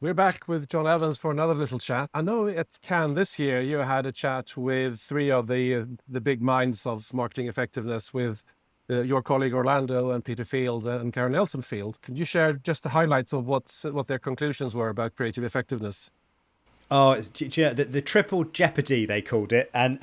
We're back with John Evans for another little chat. I know at Cannes this year you had a chat with three of the big minds of marketing effectiveness with your colleague Orlando and Peter Field and Karen Nelson Field. Can you share just the highlights of what their conclusions were about creative effectiveness? Oh, do you know, the triple jeopardy they called it, and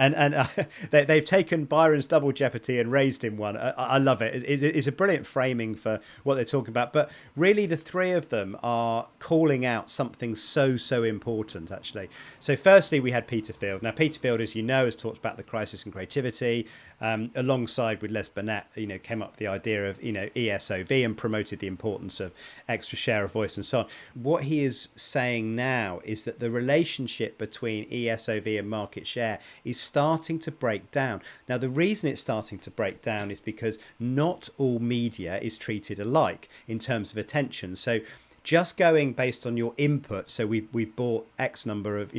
they've taken Byron's double jeopardy and raised him one. I love it. It's a brilliant framing for what they're talking about. But really, the three of them are calling out something so important, actually. So, firstly, we had Peter Field. Now, Peter Field, as you know, has talked about the crisis in creativity. Alongside with Les Burnett, came up with the idea of ESOV and promoted the importance of extra share of voice and so on. What he is saying now is that the relationship between ESOV and market share is starting to break down. Now, the reason it's starting to break down is because not all media is treated alike in terms of attention. So just going based on your input, so we bought X number of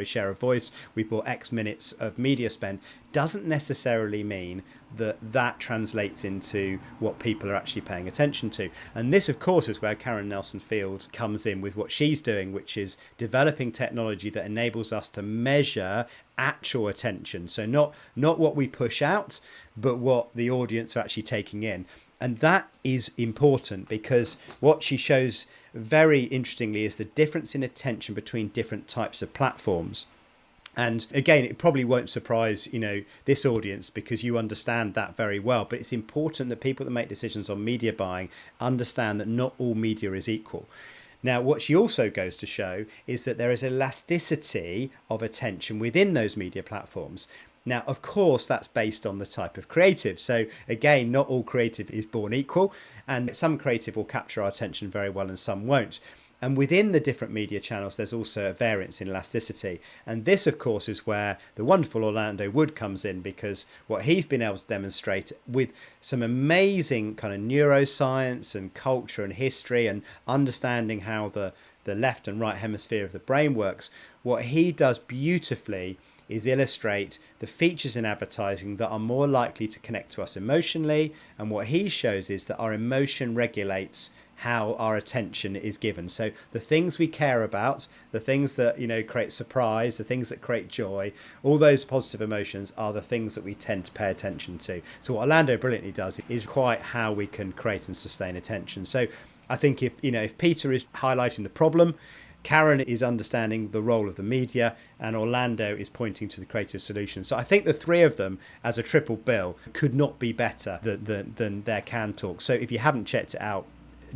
share of voice, we bought X minutes of media spend, doesn't necessarily mean that translates into what people are actually paying attention to. And this, of course, is where Karen Nelson Field comes in with what she's doing, which is developing technology that enables us to measure actual attention. So not what we push out, but what the audience are actually taking in. And that is important because what she shows very interestingly is the difference in attention between different types of platforms. And again, it probably won't surprise, this audience because you understand that very well. But it's important that people that make decisions on media buying understand that not all media is equal. Now, what she also goes to show is that there is elasticity of attention within those media platforms. Now, of course, that's based on the type of creative. So again, not all creative is born equal, and some creative will capture our attention very well and some won't. And within the different media channels, there's also a variance in elasticity. And this, of course, is where the wonderful Orlando Wood comes in, because what he's been able to demonstrate with some amazing kind of neuroscience and culture and history and understanding how the left and right hemisphere of the brain works, what he does beautifully is illustrate the features in advertising that are more likely to connect to us emotionally. And what he shows is that our emotion regulates how our attention is given. So the things we care about, the things that create surprise, the things that create joy, all those positive emotions are the things that we tend to pay attention to. So what Orlando brilliantly does is quite how we can create and sustain attention. So I think if Peter is highlighting the problem, Karen is understanding the role of the media, and Orlando is pointing to the creative solution. So I think the three of them as a triple bill could not be better than their Cannes talk. So if you haven't checked it out,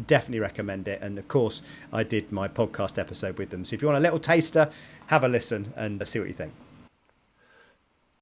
definitely recommend it. And of course, I did my podcast episode with them. So if you want a little taster, have a listen and see what you think.